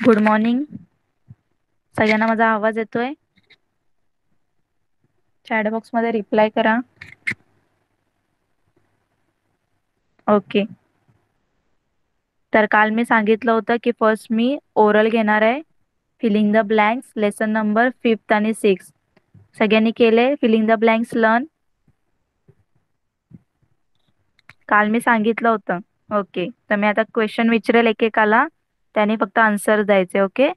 Good morning. सगळ्यांना माझा आवाज येतोय? चॅट बॉक्स मध्ये रिप्लाय करा. ओके. तर काल मी सांगितलं होतं की फर्स्ट मी ओरल घेणार आहे, filling the blanks, lesson number 5th आणि 6th. सगळ्यांनी केले फिलिंग द ब्लँक्स लर्न? काल मी सांगितलं होतं. ओके, तर मी आता क्वेश्चन विचारेल एकेकाला, त्याने फक्त आन्सर द्यायचे. ओके.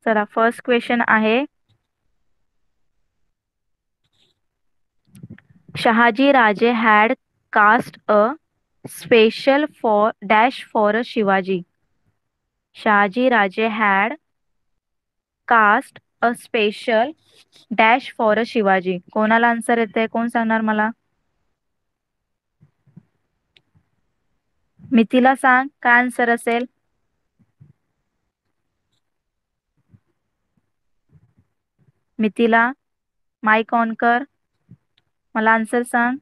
चला, फर्स्ट क्वेश्चन आहे, शहाजी राजे had cast a special for dash for a Shivaji. Shahaji राजे had cast a special dash for a Shivaji. कोणाला आन्सर येते? कोण सांगणार मला? मितीला सांग, काय आन्सर असेल? मितीला, माईक ऑन कर, मला आन्सर सांग.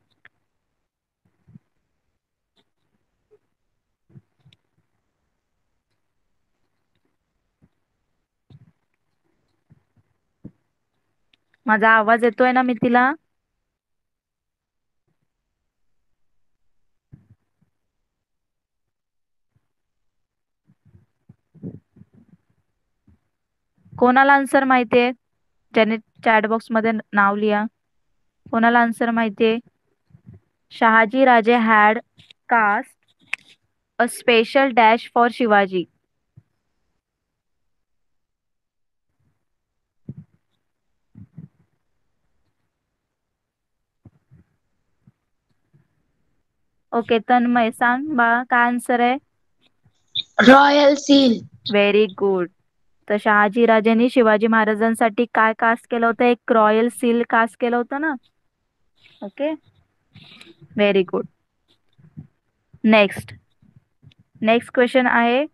माझा आवाज येतोय ना मितीला? कोणाला आन्सर माहितीये? ज्याने चॅट बॉक्स मध्ये नाव लिहा. कोणाला आन्सर माहितीये? शहाजी राजे had caste a special dash for Shivaji. Okay, Tanmay सांग बाळा, काय आन्सर आहे? Royal seal. Very good. तर शहाजी राजांनी शिवाजी महाराजांसाठी काय कास्ट केलं होतं? एक रॉयल सील कास्ट केलं होतं ना. Okay, very good. Next next question आहे,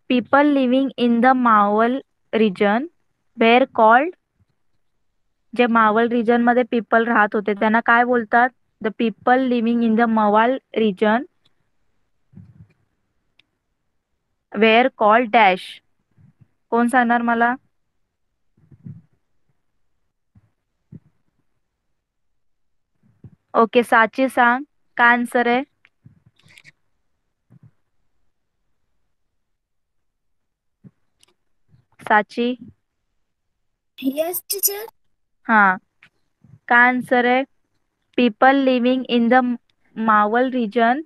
people living in the Mawal region were called. जे मावल रिजन मध्ये पीपल राहत होते त्यांना काय बोलतात? The people living in the Maval region were called dash. कोण सांगणार मला? ओके, साची सांग, काय आन्सर आहे? साची, येस टीचर. हा, काय आन्सर आहे? People living in the Maval region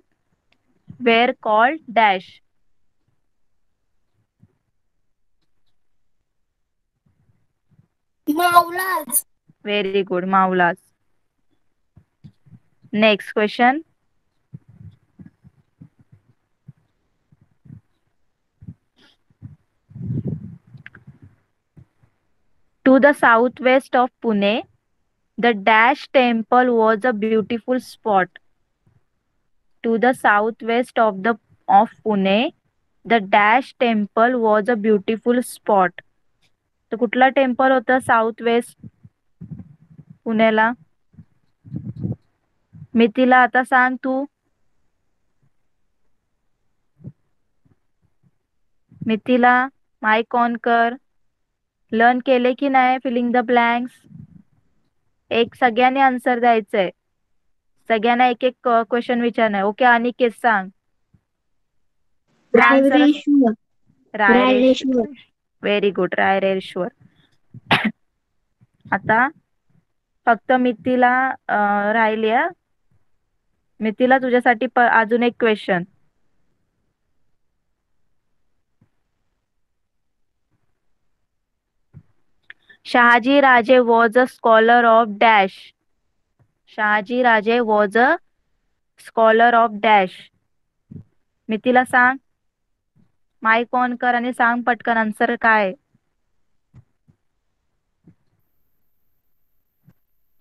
were called dash. Mavalas. Very good, Mavalas. Next question, to the southwest of Pune, the Dash temple was a beautiful spot. To the southwest of Pune, the Dash temple was a beautiful spot. तर कुठला temple होता south west पुण्याला? मितीला आता सांग तू. मितीला, mic on कर. Learn केले की नाही फिलिंग द ब्लँक्स? एक सगळ्यांनी आन्सर द्यायचंय. सगळ्यांना एक एक क्वेश्चन विचारणार. ओके, अनिकेत सांग, काय answer? Raireshwar. Raireshwar. Raireshwar. Very good, Raireshwar. आता फक्त मितीला राहिली. मितीला तुझ्यासाठी अजून एक question. Shahaji Raje was a scholar of dash. Shahaji Raje was a scholar of dash. Mithila सांग. माईक ऑन कर आणि सांग पटकन आन्सर काय.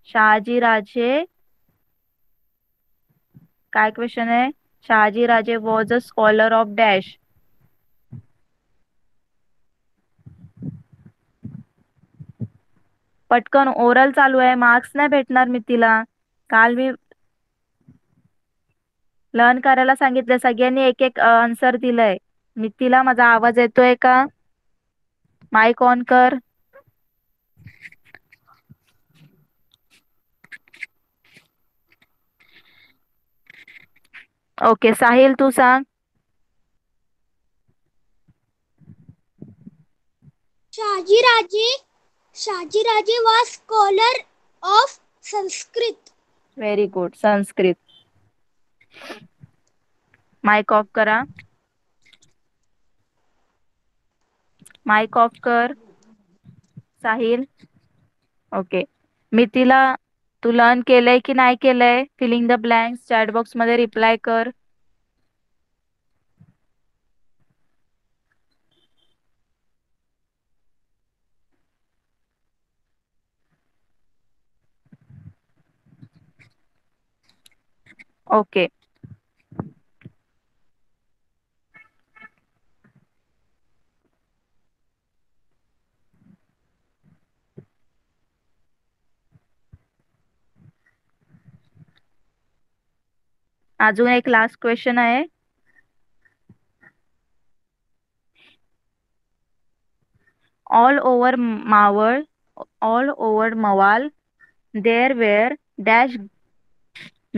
शहाजी राजे काय क्वेश्चन आहे. Shahaji Raje was a scholar of dash. पटकन ओरल चालू आहे, मार्क्स नाही भेटणार मिथिला. काल मी लर्न करायला सांगितलं, सगळ्यांनी एक एक आन्सर दिलंय. मिथिला माझा आवाज येतोय का. माईक ऑन कर. ओके साहिल तू सांग. Shajiraje. Shajiraje was scholar of Sanskrit. Very good Sanskrit. Mike off करा. माईक ऑफ कर साहिल. ओके मिथिला तू लर्न केलंय की नाही केलंय. Filling the blanks chat box मध्ये रिप्लाय कर. ओके अजून एक लास्ट क्वेश्चन आहे. All over Maval all over Maval there were dash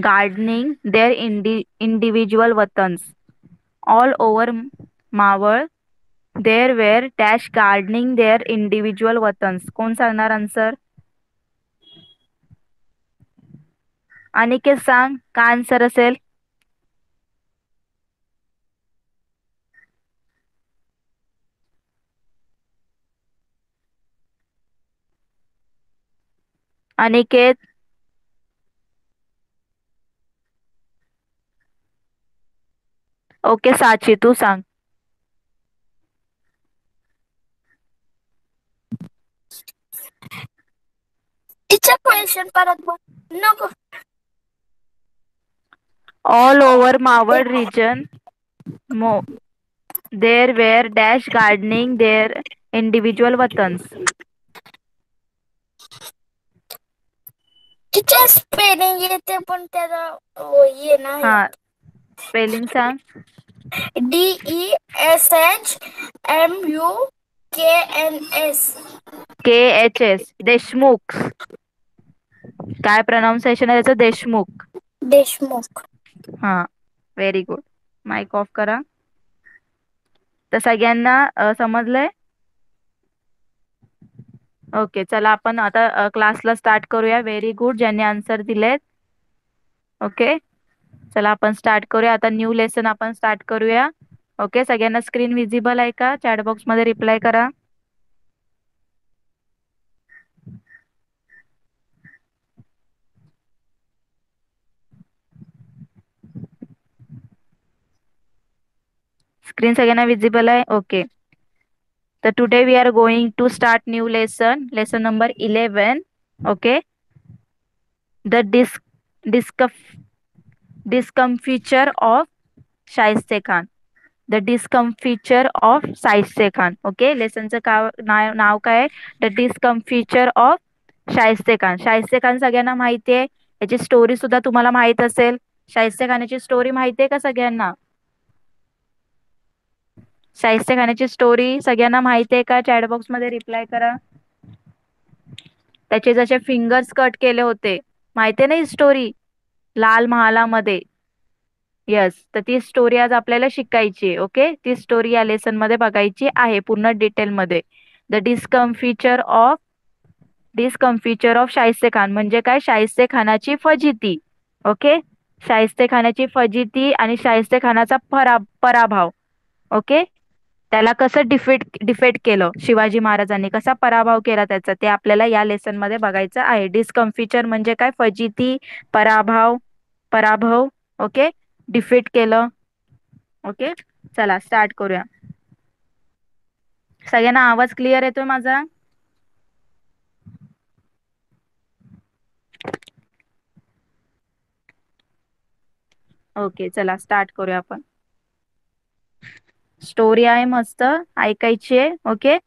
gardening there individual वतन्स. All over Maval there were dash gardening there individual वतन्स. कोण सांगणार आन्सर. अनिकेत सांग काय आन्सर असेल. अनिकेत. ओके साची तू सांग. Teacher question परत बोल. नको. All over Maval region there were dash gardening there individual वतन्स. टीचर स्पेलिंग येते पण त्याला ये ना हा स्पेलिंग सांग. DESHMUKNS. KHS देशमुख. काय प्रोनाउन्सिएशन आहे त्याचं. देशमुख. देशमुख. हा व्हेरी गुड. माईक ऑफ करा. तर सगळ्यांना समजलंय. ओके चला आपण आता क्लासला स्टार्ट करूया. व्हेरी गुड ज्यांनी आन्सर दिलेत. ओके चला आपण स्टार्ट करूया. आता न्यू लेसन आपण स्टार्ट करूया. ओके सगळ्यांना स्क्रीन विजिबल आहे का. चॅट बॉक्स मध्ये रिप्लाय करा. स्क्रीन सगळ्यांना विजिबल आहे. ओके तर today we are going to start new lesson number 11. Okay the discomfiture of Shaista Khan. The discomfiture of Shaista Khan. Okay लेसनचं नाव काय आहे. The discomfiture of Shaista Khan. Shaista Khan सगळ्यांना माहिती आहे. याची स्टोरी सुद्धा तुम्हाला माहित असेल. शाइस्ते खानाची स्टोरी माहिती आहे का सगळ्यांना. शाइस्ते खानाची स्टोरी सगळ्यांना माहिती आहे का. चॅट बॉक्स मध्ये रिप्लाय करा. त्याचे जसे फिंगर्स कट केले होते माहिती आहे ना ही स्टोरी लाल महालामध्ये. यस तर ती स्टोरी आज आपल्याला शिकायची. ओके ती स्टोरी या लेसन मध्ये बघायची आहे पूर्ण डिटेल मध्ये. The discomfiture of Shaista Khan म्हणजे काय. शाहिस्ते खानाची फजिती. ओके शाहिस्ते खानाची फजिती आणि शाहिस्ते खानाचा पराभव. ओके त्याला कसं डिफेट केलं शिवाजी महाराजांनी. कसा पराभव केला त्याचा ते आपल्याला या लेसन मध्ये बघायचं आहे. डिस्कम्फिचर म्हणजे काय. फजिती पराभव. ओके डिफीट केलं. ओके, चला स्टार्ट करूया. सगळ्यांना आवाज क्लिअर येतोय माझा? ओके, चला स्टार्ट करूया आपण. स्टोरी आहे मस्त, ऐकायची आहे. ओके,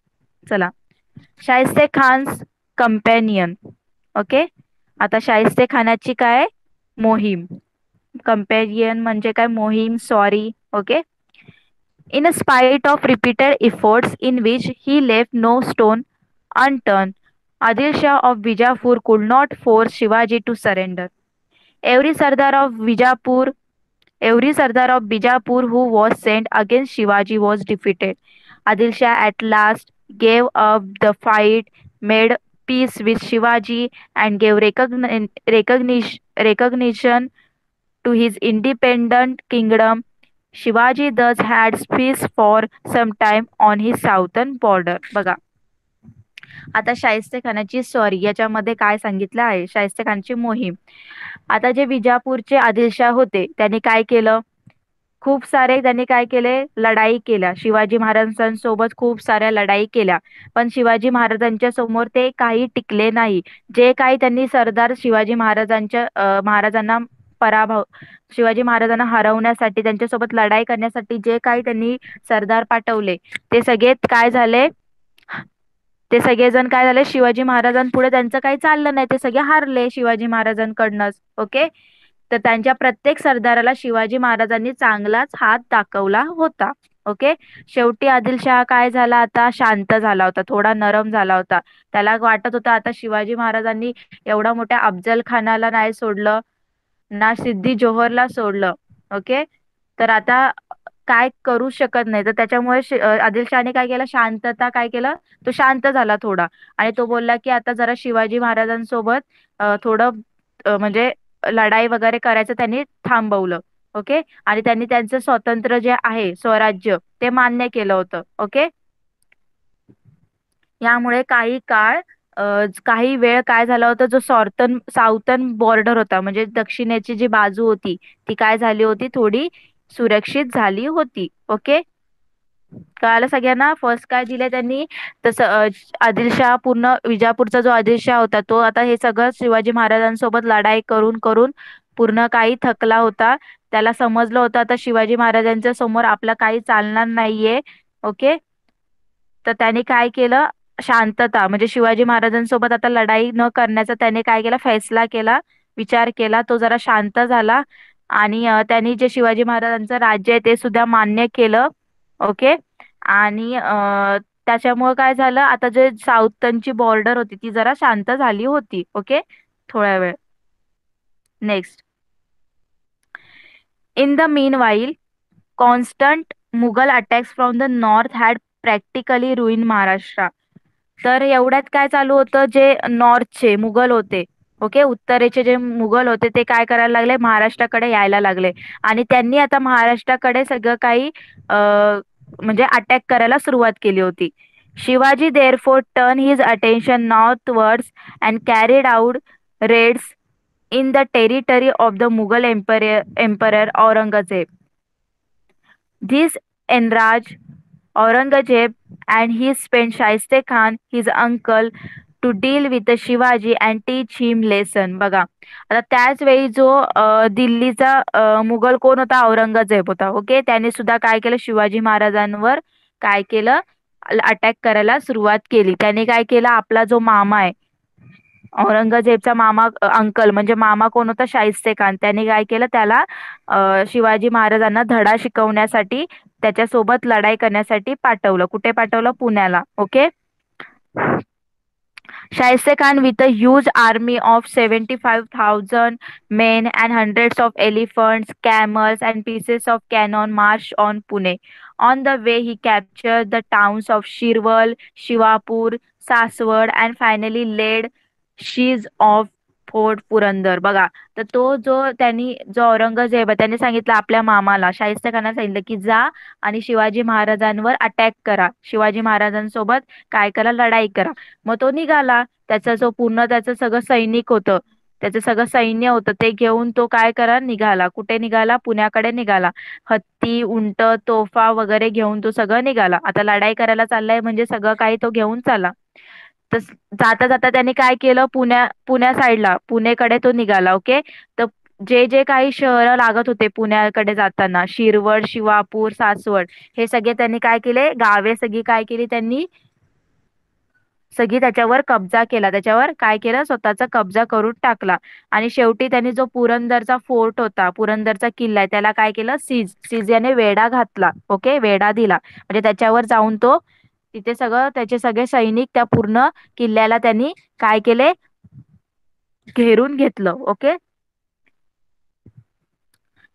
चला. शाहिस्ते खान्स कंपॅनियन. ओके, आता शाहिस्ते खानाची काय मोहीम. कंपॅनियन म्हणजे काय मोहीम, sorry. Okay. In spite of repeated efforts in which he left no stone unturned, Adil Shah of Bijapur could not force Shivaji to surrender. Every Sardar of Bijapur, every Sardar of Bijapur who was sent against Shivaji was defeated. Adil Shah at last gave up the fight, made peace with Shivaji, and gave recognition to his independent kingdom. Shivaji thus had peace for some time on his southern border. बघा, आता Shaista खानाची sorry याच्यामध्ये काय सांगितलं आहे, शाहिस्ते खानची मोहीम. आता जे विजापूरचे आदिलशाह होते त्यांनी काय केलं, खूप सारे त्यांनी काय केले, लढाई केल्या. शिवाजी महाराजांसोबत खूप साऱ्या लढाई केल्या, पण शिवाजी महाराजांच्या समोर ते काही टिकले नाही. जे काही त्यांनी सरदार शिवाजी महाराजांना पराभव शिवाजी महाराजांना हरवण्यासाठी, त्यांच्यासोबत लढाई करण्यासाठी जे काही त्यांनी सरदार पाठवले, ते सगळे काय झाले, ते सगळेजण काय झाले, शिवाजी महाराजांपुढे त्यांचं काही चाललं नाही, ते सगळे हारले शिवाजी महाराजांकडनंच. ओके, तर त्यांच्या प्रत्येक सरदाराला शिवाजी महाराजांनी चांगलाच हात दाखवला होता. ओके, शेवटी आदिलशहा काय झाला, आता शांत झाला होता, थोडा नरम झाला होता. त्याला वाटत होतं आता शिवाजी महाराजांनी एवढा मोठ्या अफजल खानाला नाही सोडलं, ना सिद्धी जोहरला सोडलं. ओके, तर आता काय करू शकत नाही. तर त्याच्यामुळे आदिलशहाने काय केलं, शांतता काय केलं, तो शांत झाला थोडा. आणि तो बोलला की आता जरा शिवाजी महाराजांसोबत थोडं म्हणजे लढाई वगैरे करायचं त्यांनी थांबवलं. ओके, आणि त्यांनी त्यांचं स्वातंत्र्य जे आहे, स्वराज्य, ते मान्य केलं होतं. ओके, यामुळे काही वेळ काय झालं होतं, जो साऊथर्न बॉर्डर होता, म्हणजे दक्षिणेची जी बाजू होती, ती काय झाली होती, थोडी सुरक्षित झाली होती. ओके, कळालं सगळ्यांना. फर्स्ट काय दिले त्यांनी, तसं आदिलशाह, पूर्ण विजापूरचा जो आदिलशाह होता, तो आता हे सगळं शिवाजी महाराजांसोबत लढाई करून करून पूर्ण काही थकला होता. त्याला समजलं होतं आता शिवाजी महाराजांच्या समोर आपलं काही चालणार नाहीये. ओके, तर त्याने काय केलं, शांतता म्हणजे शिवाजी महाराजांसोबत आता लढाई न करण्याचा त्याने काय केला, फैसला केला, विचार केला. तो जरा शांत झाला आणि त्यांनी जे शिवाजी महाराजांचं राज्य आहे ते सुद्धा मान्य केलं. ओके, आणि त्याच्यामुळे काय झालं, आता जे साऊथची बॉर्डर होती ती जरा शांत झाली होती. ओके, थोड्या वेळ. Next. In the meanwhile, constant Mughal attacks from the north had practically ruin Maharashtra. तर एवढ्यात काय चालू होतं, जे नॉर्थचे मुघल होते, ओके, उत्तरेचे जे मुघल होते, ते काय करायला लागले, महाराष्ट्राकडे यायला लागले. आणि त्यांनी आता महाराष्ट्राकडे सगळं काही म्हणजे अटॅक करायला सुरुवात केली होती. Shivaji therefore turn his attention northwards and carried out raids in the territory of the Mughal emperor Aurangzeb. This enraged Aurangzeb and he sent Shaiste Khan, his uncle, to deal with the Shivaji and teach him lesson. बघा, आता त्याच वेळी जो दिल्लीचा मुघल कोण होता, औरंगजेब होता. Okay, त्याने सुद्धा काय केलं, शिवाजी महाराजांवर काय केलं, अटॅक करायला सुरुवात केली. त्याने काय केलं, आपला जो मामा आहे, औरंगजेबचा मामा, अंकल म्हणजे मामा कोण होता, शाहिस्ते खान, त्याने काय केलं, त्याला शिवाजी महाराजांना धडा शिकवण्यासाठी, त्याच्यासोबत लढाई करण्यासाठी पाठवलं. कुठे पाठवलं, पुण्याला. Okay, Shaiste Khan with a huge army of 75,000 men and hundreds of elephants, camels, and pieces of cannon marched on Pune. On the way, he captured the towns of Shirwal, Shivapur, Saswad, and finally laid siege of Fort Purandar. बघा, तर तो जो औरंगजेब आहे, त्याने सांगितलं आपल्या मामाला, शाहिस्ते खानाला सांगितलं की जा आणि शिवाजी महाराजांवर अटॅक करा, शिवाजी महाराजांसोबत काय करा, लढाई करा. मग तो निघाला, त्याचा जो पूर्ण त्याचं सगळं सैनिक होतं, त्याचं सगळं सैन्य होतं ते घेऊन तो काय करा निघाला. कुठे निघाला? पुण्याकडे निघाला. हत्ती, उंट, तोफा वगैरे घेऊन तो सगळं निघाला. आता लढाई करायला चाललाय म्हणजे सगळं काही तो घेऊन चालला. तर जाता जाता त्यांनी काय केलं? पुण्या साईडला पुणेकडे तो निघाला. ओके. तर जे जे काही शहरं लागत होते पुण्याकडे जाताना, शिरवड, शिवापूर, सासवड, हे सगळे त्यांनी काय केले? गावे सगळी काय केली त्यांनी? सगळी त्याच्यावर कब्जा केला. त्याच्यावर काय केलं? स्वतःचा कब्जा करून टाकला. आणि शेवटी त्यांनी जो पुरंदरचा फोर्ट होता, पुरंदरचा किल्ला आहे, त्याला काय केलं? सीज याने वेढा घातला. ओके, वेढा दिला. म्हणजे त्याच्यावर जाऊन तो तिथे सगळं त्याचे सगळे सैनिक त्या पूर्ण किल्ल्याला त्यांनी काय केले? घेरून घेतलं. Okay.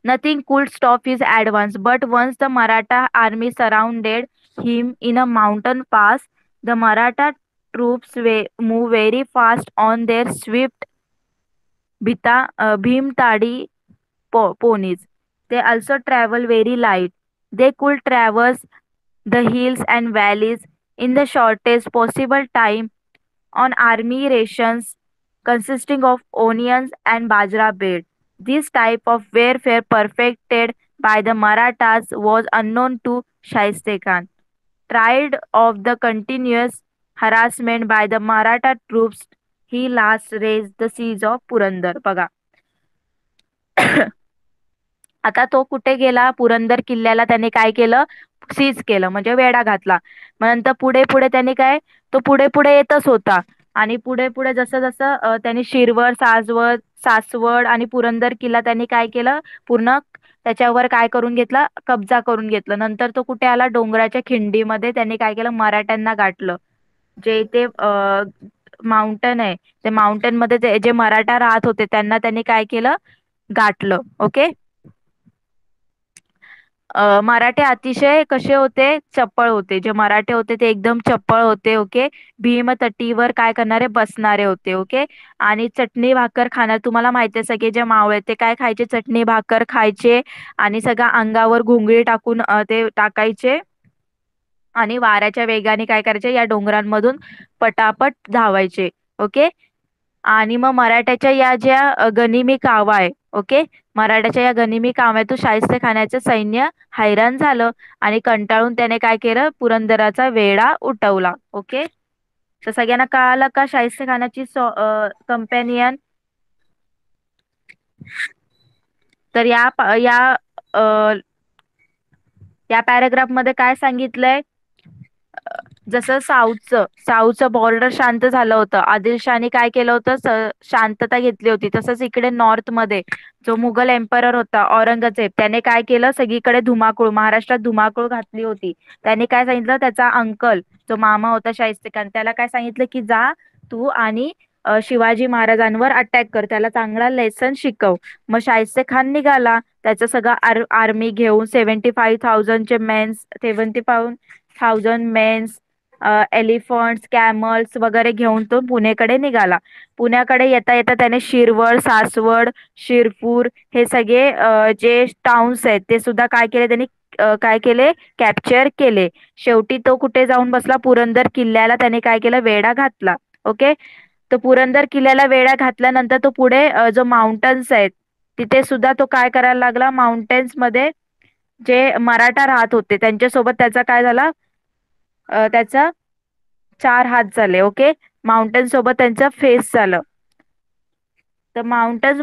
Nothing could stop his advance, but once the Maratha army surrounded him in a mountain pass, the Maratha troops move very fast on their swift Bhimtadi ponies. They also travel very light. They could traverse the hills and valleys in the shortest possible time on army rations consisting of onions and bajra bread. This type of warfare perfected by the Marathas was unknown to Shaiste Khan. Tired of the continuous harassment by the Maratha troops, he last raised the siege of Purandar. बघा. आता तो कुठे गेला? पुरंदर किल्ल्याला त्याने काय केलं? Seize केलं म्हणजे वेढा घातला. मग नंतर पुढे पुढे त्यांनी काय? तो पुढे पुढे येतच होता. आणि पुढे पुढे जसं जसं त्यांनी शिरवळ, सासवड आणि पुरंदर किल्ला त्यांनी काय केलं? पूर्ण त्याच्यावर काय करून घेतला? कब्जा करून घेतलं. नंतर तो कुठे आला? डोंगराच्या खिंडीमध्ये त्यांनी काय केलं? मराठ्यांना गाठलं. जे ते माउंटन आहे, ते माउंटन मध्ये जे मराठा राहत होते त्यांना त्यांनी काय केलं? गाठलं. ओके. मराठे अतिशय कसे होते? चपळ होते. जे मराठे होते ते एकदम चपळ होते. ओके. भीमतटीवर काय करणारे? बसणारे होते. ओके. आणि चटणी भाकर खाणार. तुम्हाला माहिती आहे सगळे जे मावळे ते काय खायचे? चटणी भाकर खायचे आणि सगळ्या अंगावर घुंगळी टाकून ते टाकायचे आणि वाऱ्याच्या वेगाने काय करायचे? या डोंगरांमधून पटापट धावायचे. ओके. आणि मग मराठ्याच्या या ज्या गनिमी कावा आहे. ओके. मराठ्याच्या या गनिमी काव्यातून शाहिस्ते खानाचं सैन्य हैराण झालं आणि कंटाळून त्याने काय केलं? पुरंदराचा वेढा उठवला. ओके. तर सगळ्यांना कळालं का शाहिस्ते खानाची कंपॅनियन? तर या पॅराग्राफ मध्ये काय सांगितलंय? जसं साऊथचं बॉर्डर शांत झालं होतं, आदिलशहाने काय केलं होतं? शांतता घेतली होती. तसंच इकडे नॉर्थ मध्ये जो मुघल एम्परर होता औरंगजेब, त्याने काय केलं? सगळीकडे धुमाकूळ, महाराष्ट्रात धुमाकूळ घातली होती. त्याने काय सांगितलं? त्याचा अंकल जो मामा होता शाहिस्ते खान, त्याला काय सांगितलं की जा तू आणि शिवाजी महाराजांवर अटॅक कर, त्याला चांगला लेसन शिकव. मग शाहिस्ते खान निघाला त्याचं सगळं आर्मी घेऊन 75,000चे मेन्स, 75,000 मेन्स, एलिफंट्स, कॅमल्स वगैरे घेऊन तो पुणेकडे निघाला. पुण्याकडे येता येता त्याने शिरवळ, सासवड, शिरपूर हे सगळे जे टाउन्स आहेत ते सुद्धा काय केले त्यांनी? काय केले? कॅप्चर केले. शेवटी तो कुठे जाऊन बसला? पुरंदर किल्ल्याला त्याने काय केलं? वेढा घातला. ओके. तर पुरंदर किल्ल्याला वेढा घातल्यानंतर तो पुढे जो माउंटन्स आहेत तिथे सुद्धा तो काय करायला लागला? माउंटेन्स मध्ये जे मराठा राहत होते त्यांच्यासोबत त्याचा काय झाला? त्याचा चार हात झाले. ओके. माउंटेन सोबत त्यांचं फेस झालं. तर माउंटेन्स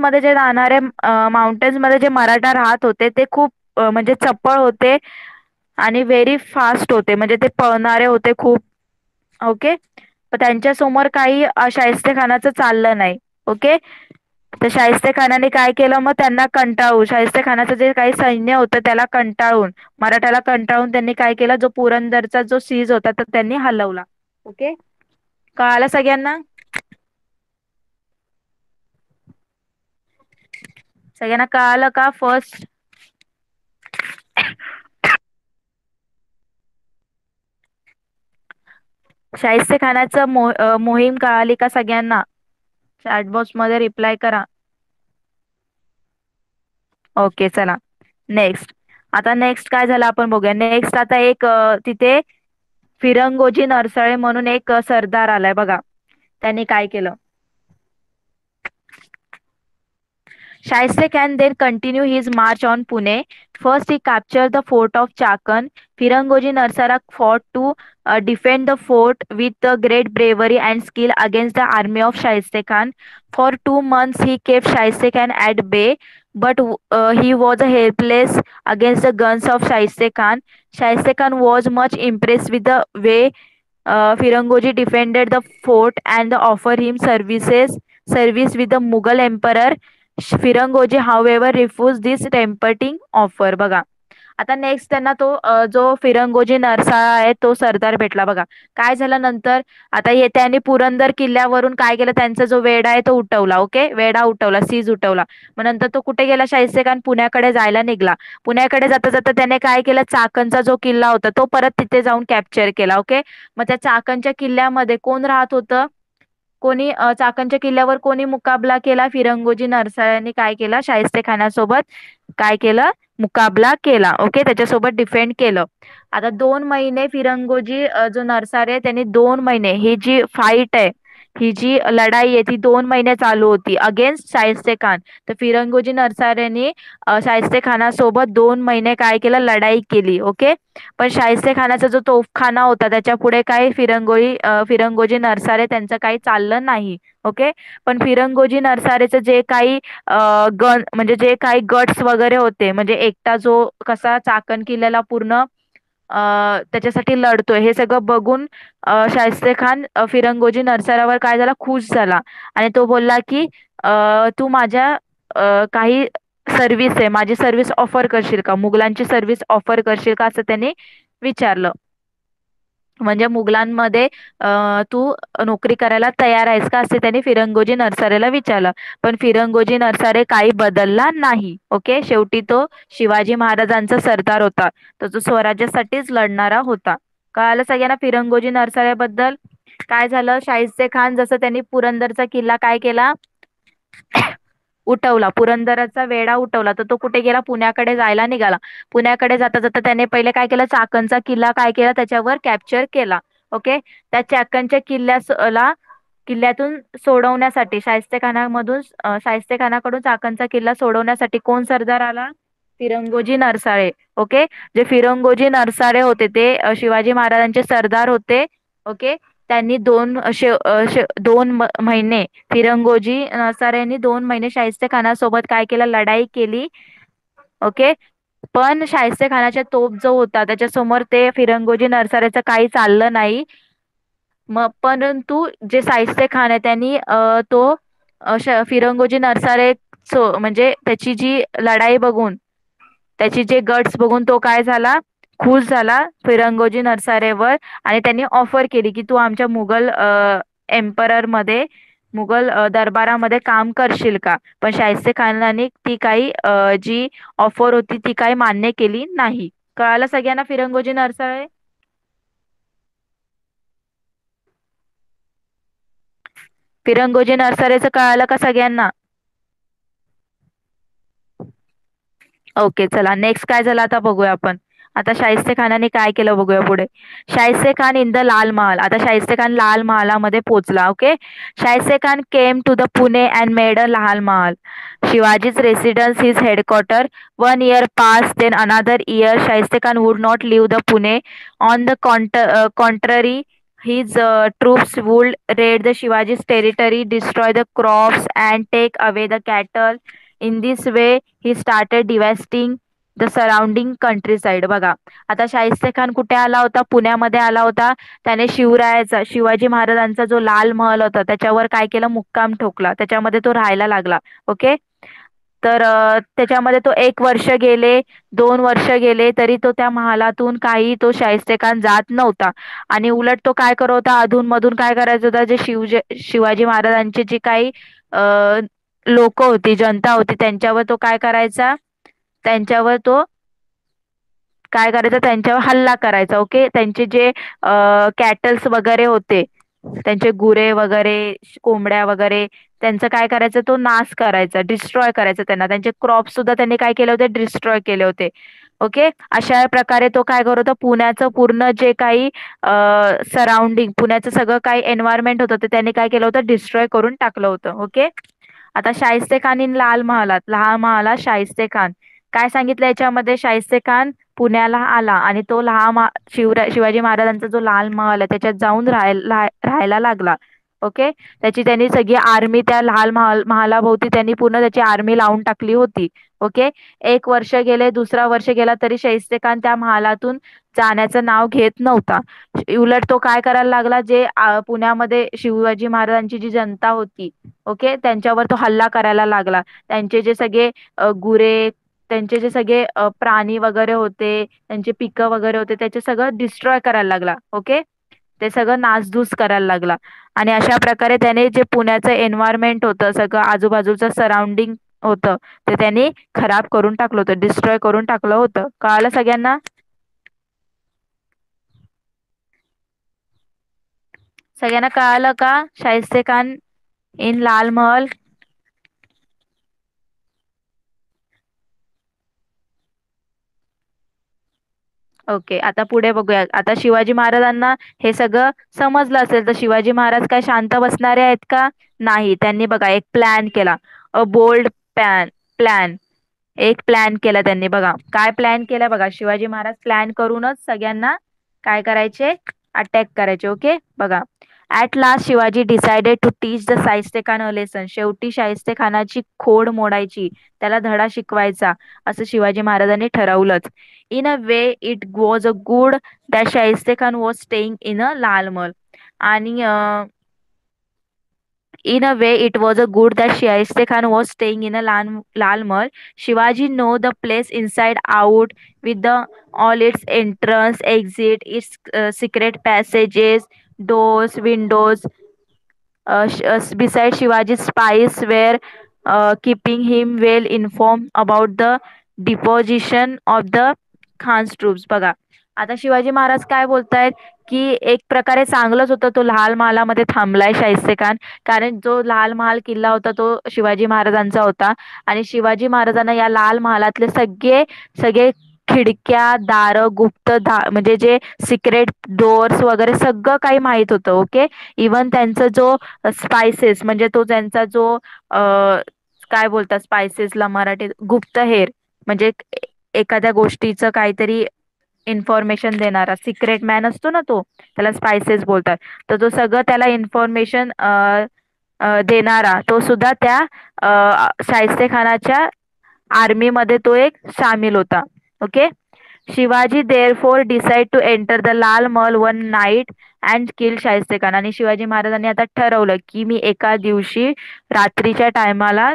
मध्ये जे मराठा राहत होते ते खूप म्हणजे चपळ होते आणि व्हेरी फास्ट होते, म्हणजे ते पळणारे होते खूप. ओके. पण त्यांच्या समोर काही शाहिस्ते खानाचं चाललं नाही. ओके. तर शाहिस्ते खानाने काय केलं? मग त्यांना कंटाळून, शाहिस्ते खानाचं जे काही सैन्य होतं त्याला कंटाळून, मराठ्याला कंटाळून त्यांनी काय केलं? जो पुरंदरचा जो सीज होता तर त्यांनी हलवला. ओके. कळालं सगळ्यांना? सगळ्यांना कळालं का? फर्स्ट शाहिस्ते खानाचं मोहीम कळाली का सगळ्यांना? चॅट बॉक्स मध्ये रिप्लाय करा. ओके. चला नेक्स्ट. आता नेक्स्ट काय झालं आपण बघूया. नेक्स्ट आता एक तिथे फिरंगोजी नरसळे म्हणून एक सरदार आलाय बघा. त्यांनी काय केलं? Shaiste Khan then continued his march on Pune. First, he captured the fort of Chakan. Firangoji Narsara fought to defend the fort with great bravery and skill against the army of Shaiste Khan. For 2 months, he kept Shaiste Khan at bay, but he was helpless against the guns of Shaiste Khan. Shaiste Khan was much impressed with the way Firangoji defended the fort and offered him service with the Mughal emperor. Firangoji, however, refused this tempting offer. बघा. आता next त्यांना तो जो फिरंगोजी नरसाळा आहे तो सरदार भेटला बघा. काय झालं नंतर? आता त्यांनी पुरंदर किल्ल्यावरून काय केलं, त्यांचा जो वेढा आहे तो उठवला. ओके, वेढा उठवला, सीज उठवला. मग नंतर तो कुठे गेला? शाहिस्ते खान पुण्याकडे जायला निघाला. पुण्याकडे जाता जाता त्याने काय केलं, चाकणचा जो किल्ला होता तो परत तिथे जाऊन कॅप्चर केला. ओके, मग त्या चाकणच्या किल्ल्यामध्ये कोण राहत होतं? चाकणच्या किल्ल्यावर कोणी मुकाबला केला? फिरंगोजी नरसाळ्यांनी काय केला, शाहिस्ते खानासोबत काय केलं, मुकाबला केला. ओके, त्याच्यासोबत डिफेंड केलं. आता 2 महिने फिरंगोजी जो नरसाळे आहे, त्यांनी 2 महिने ही जी फाईट आहे, ही जी लढाई आहे ती 2 महिने चालू होती अगेन्स्ट शाहिस्ते खान. तर फिरंगोजी नरसाळ्यांनी शाहिस्ते खानासोबत 2 महिने काय केलं, लढाई केली. ओके, पण शाहिस्ते खानाचा जो तोफखाना होता त्याच्या पुढे काय फिरंगोजी नरसाळे त्यांचं काही चाललं नाही. ओके, पण फिरंगोजी नरसाळेचं जे काही गन म्हणजे जे काही गट्स वगैरे होते, म्हणजे एकटा जो कसा चाकण किल्ल्याला पूर्ण त्याच्यासाठी लढतोय हे सगळं बघून शाहिस्ते खान फिरंगोजी नरसाळ्यावर काय झाला, खुश झाला. आणि तो बोलला की तू माझ्या काही सर्व्हिस आहे, माझी सर्व्हिस ऑफर करशील का, मुघलांची सर्व्हिस ऑफर करशील का, असं त्यांनी विचारलं. म्हणजे मुघलांमध्ये तू नोकरी करायला तयार आहेस का, असे त्यांनी फिरंगोजी नरसाळेला विचारलं. पण फिरंगोजी नरसाळे काही बदलला नाही. ओके, शेवटी तो शिवाजी महाराजांचा सरदार होता, तर तो स्वराज्यासाठीच लढणारा होता. कळालं सगळ्यांना फिरंगोजी नरसाळ्याबद्दल? काय झालं, शाहिस्ते खान जसं त्यांनी पुरंदरचा किल्ला काय केला, उठवला, पुरंदरचा वेढा उठवला, तर तो कुठे गेला, पुण्याकडे जायला निघाला. पुण्याकडे जाता जाता त्याने पहिले काय केलं, चाकणचा किल्ला काय केला, त्याच्यावर कॅप्चर केला. ओके, त्या चाकणच्या किल्ल्यातून सोडवण्यासाठी शाहिस्ते खानाकडून चाकणचा किल्ला सोडवण्यासाठी कोण सरदार आला, फिरंगोजी नरसाळे. ओके, जे फिरंगोजी नरसाळे होते ते शिवाजी महाराजांचे सरदार होते. ओके, त्यांनी 2 महिने फिरंगोजी नरसाळ्यांनी 2 महिने शाहिस्ते खानासोबत काय केलं, लढाई केली. ओके, पण शाहिस्ते खानाच्या तोफ जो होता त्याच्यासमोर ते फिरंगोजी नरसाळ्याचं काही चाललं नाही. मग परंतु जे शाहिस्ते खान आहे त्यांनी फिरंगोजी नरसाळे म्हणजे त्याची जी लढाई बघून, त्याची जे गट्स बघून तो काय झाला, खुश झाला फिरंगोजी नरसाळेवर. आणि त्यांनी ऑफर केली की तू आमच्या एम्परर मध्ये मुघल दरबारामध्ये काम करशील का. पण शाहिस्ते खानाने ती काही जी ऑफर होती ती काही मान्य केली नाही. कळालं सगळ्यांना फिरंगोजी नरसाळे? फिरंगोजी नरसाळेचं कळालं का सगळ्यांना? ओके, चला नेक्स्ट काय झालं आता बघूया आपण. आता शाहिस्ते खानाने काय केलं बघूया पुढे. Shaista Khan in the Lal Mahal. आता शाहिस्ते खान लाल महालामध्ये पोहोचला. Okay, Shahiste Khan came to the Pune and made a Lal Mahal. Shivaji's residence, his headquarter. 1 year passed, then another year. Shaiste Khan would not leave the Pune. On the contrary, his troops would raid the Shivaji's territory, destroy the crops, and take away the cattle. In this way, he started devastating the surrounding countryside. बघा, आता शाहिस्ते खान कुठे आला होता, पुण्यामध्ये आला होता. त्याने शिवाजी महाराजांचा जो लाल महल होता त्याच्यावर काय केलं, मुक्काम ठोकला, त्याच्यामध्ये तो राहायला लागला. ओके, तर त्याच्यामध्ये तो 1 वर्ष गेले, 2 वर्ष गेले, तरी तो त्या महालातून काही तो शाहिस्ते खान जात नव्हता. आणि उलट तो काय करत होता, अधून मधून काय करायचा होता, जे शिवाजी महाराजांची जी काही लोक होती, जनता होती, त्यांच्यावर तो काय करायचा, त्यांच्यावर हल्ला करायचा. ओके, त्यांचे जे कॅटल्स वगैरे होते, त्यांचे गुरे वगैरे, कोंबड्या वगैरे, त्यांचं काय करायचं, तो नाश करायचा, डिस्ट्रॉय करायचा त्यांना. त्यांचे क्रॉप सुद्धा त्यांनी काय केले होते, डिस्ट्रॉय केले होते. ओके, अशा प्रकारे तो काय करत होता, पुण्याचं पूर्ण जे काही सराउंडिंग, पुण्याचं सगळं काही एन्व्हायरमेंट होतं ते त्यांनी काय केलं होतं, डिस्ट्रॉय करून टाकलं होतं. ओके, आता शाहिस्ते खान इन लाल महालात शाहिस्ते खान काय सांगितलं याच्यामध्ये? शाहिस्ते खान पुण्याला आला आणि तो शिवाजी महाराजांचा जो लाल महल आहे त्याच्यात जाऊन राहायला लागला. ओके. त्यांनी सगळी आर्मी त्या महालाभोवती त्यांनी पूर्ण त्याची आर्मी लावून टाकली होती. ओके. एक वर्ष गेले, दुसरा वर्ष गेला तरी शाहिस्ते खान त्या महालातून जाण्याचं नाव घेत नव्हता. उलट तो काय करायला लागला, जे पुण्यामध्ये शिवाजी महाराजांची जी जनता होती, ओके, त्यांच्यावर तो हल्ला करायला लागला. त्यांचे जे सगळे गुरे, त्यांचे जे सगळे प्राणी वगैरे होते, त्यांचे पिकं वगैरे होते, त्याचे सगळं डिस्ट्रॉय करायला लागला. ओके. ते सगळं नासधूस करायला लागला. आणि अशा प्रकारे त्याने जे पुण्याचं एन्व्हायरमेंट होतं, सगळं आजूबाजूचं सराउंडिंग होतं, ते त्यांनी खराब करून टाकलं होतं, डिस्ट्रॉय करून टाकलं होतं. कळालं सगळ्यांना? सगळ्यांना कळालं का? शाहिस्ते खान इन लाल महल. ओके. आता पुढे बघूया. आता शिवाजी महाराजांना हे सगळं समजलं असेल, तर शिवाजी महाराज काय शांत बसणारे आहेत का? नाही. त्यांनी बघा एक प्लॅन केला. A bold plan. एक प्लॅन केला त्यांनी. बघा काय प्लॅन केला बघा. शिवाजी महाराज प्लॅन करूनच सगळ्यांना काय करायचे? अटॅक करायचे. ओके. बघा. At last Shivaji decided to teach the Shahiste Khan a lesson. शेवटी शाहिस्ते खानाची खोड मोडायची, त्याला धडा शिकवायचा, असं शिवाजी महाराजांनी ठरवलंच. In a way it was a good that Shaista Khan was staying in a Lal Mahal. आणि in a way, it was a good that Shaiste Khan was staying in a Lal Mahal. Shivaji know the place inside out, with all its entrance, exit, its secret passages, doors, windows. Besides, Shivaji's spies were keeping him well informed about the deposition of the Khan's troops. बघा आता शिवाजी महाराज काय बोलतायत की एक प्रकारे चांगलंच होतं तो लाल महालामध्ये थांबलाय शाहिस्ते खान, कारण जो लाल महाल किल्ला होता तो शिवाजी महाराजांचा होता. आणि शिवाजी महाराजांना या लाल महालातले सगळे सगळे खिडक्या, दारं, म्हणजे जे सिक्रेट डोअर्स वगैरे सगळं काही माहित होतं. ओके. इवन त्यांचा जो स्पायसेस, म्हणजे तो त्यांचा जो काय बोलतात स्पायसेसला मराठीत? गुप्तहेर. म्हणजे एखाद्या गोष्टीचं काहीतरी इन्फॉर्मेशन देणारा सिक्रेट मॅन असतो ना, तो त्याला स्पायसेस बोलतात. तर तो सगळं त्याला इन्फॉर्मेशन देणारा तो सुद्धा त्या शाहिस्ते खानाच्या आर्मीमध्ये तो एक सामील होता. Okay. Shivaji therefore decide to enter the Lal Mahal one night and kill Shahiste Khan. आणि शिवाजी महाराजांनी आता ठरवलं की मी एका दिवशी रात्रीच्या टायमाला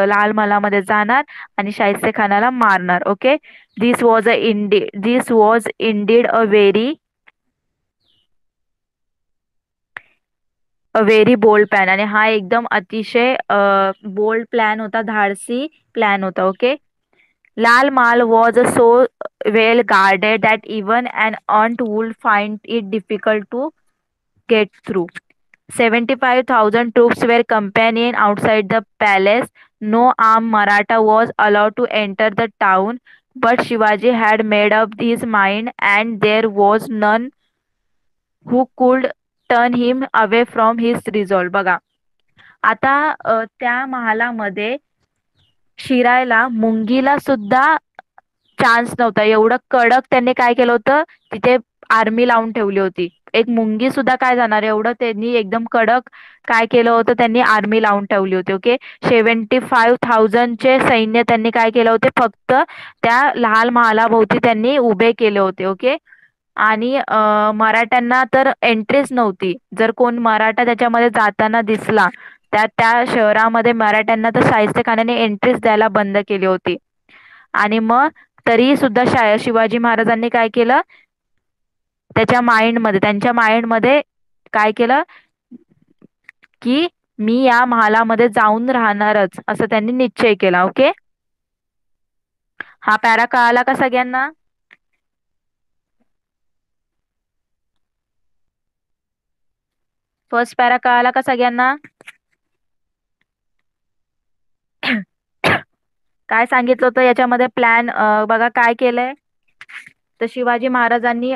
लाल महालामध्ये जाणार आणि शाहिस्ते खानाला मारणार. Okay. This was indeed a very bold plan. आणि हा एकदम अतिशय बोल्ड प्लॅन होता, धाडसी प्लॅन होता. Okay. Lal Mahal was so well guarded that even an ant would find it difficult to get through. 75,000 troops were campaigning outside the palace. No armed Maratha was allowed to enter the town, but Shivaji had made up his mind, and there was none who could turn him away from his resolve. बघा आता त्या महालामध्ये शिरायला मुंगीला सुद्धा chance नव्हता. एवढं कडक त्यांनी काय केलं होतं, तिथे आर्मी लावून ठेवली होती. एक मुंगी सुद्धा काय जाणार, एवढं त्यांनी एकदम कडक काय केलं होतं, त्यांनी आर्मी लावून ठेवली होती. ओके. 75,000चे सैन्य त्यांनी काय केलं होते, फक्त त्या लाल महालाभोवती त्यांनी उभे केले होते. ओके. आणि मराठ्यांना तर एंट्रीच नव्हती. जर कोण मराठा त्याच्यामध्ये जाताना दिसला, त्या शहरामध्ये मराठ्यांना तर शाहिस्ते खानाने एंट्रीच द्यायला बंद केली होती. आणि मग तरी सुद्धा शिवाजी महाराजांनी काय केलं, त्यांच्या माइंडमध्ये काय केलं की मी या महालामध्ये जाऊन राहणारच, असं त्यांनी निश्चय केला. ओके. हा पॅरा कळाला का सगळ्यांना? फर्स्ट पॅरा कळाला का सगळ्यांना? काय सांगितलं होतं याच्यामध्ये प्लॅन? बघा काय केलंय. तर शिवाजी महाराजांनी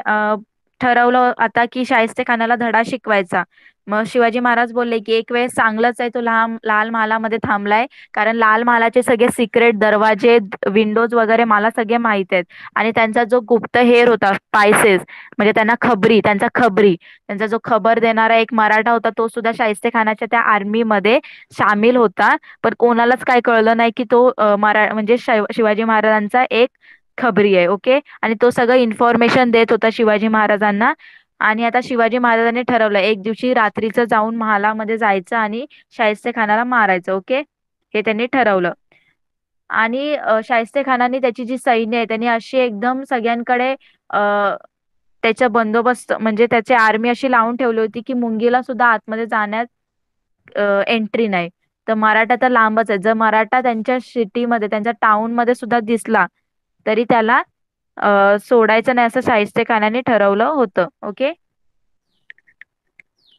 ठरवलं आता की शाहिस्ते खानाला धडा शिकवायचा. मग शिवाजी महाराज बोलले की एक वेळेस चांगलंच आहे तो लाल महालामध्ये थांबलाय, कारण लाल महालाचे सगळे सिक्रेट दरवाजे, विंडोज वगैरे मला सगळे माहित आहेत. आणि त्यांचा जो गुप्त हेर होता स्पायसेस, म्हणजे त्यांचा जो खबर देणारा एक मराठा होता, तो सुद्धा शाहिस्ते खानाच्या त्या आर्मीमध्ये सामील होता. पण कोणालाच काय कळलं नाही की तो म्हणजे शिवाजी महाराजांचा एक खबरी आहे. ओके. आणि तो सगळं इन्फॉर्मेशन देत होता शिवाजी महाराजांना. आणि आता शिवाजी महाराजांनी ठरवलं एक दिवशी रात्रीचं जाऊन महालामध्ये जायचं आणि शाहिस्ते खानाला मारायचं. ओके. हे त्यांनी ठरवलं. आणि शाहिस्ते खानाने त्याची जी सैन्य आहे त्यांनी अशी एकदम सगळ्यांकडे अ, त्याचा बंदोबस्त, म्हणजे त्याची आर्मी अशी लावून ठेवली होती की मुंगीला सुद्धा आतमध्ये जाण्यात एंट्री नाही. तर मराठा तर लांबच आहे, जर मराठा त्यांच्या सिटीमध्ये, त्यांच्या टाउन मध्ये सुद्धा दिसला तरी त्याला सोडायचं नाही, असं शाहिस्ते खानाने ठरवलं होतं. Okay.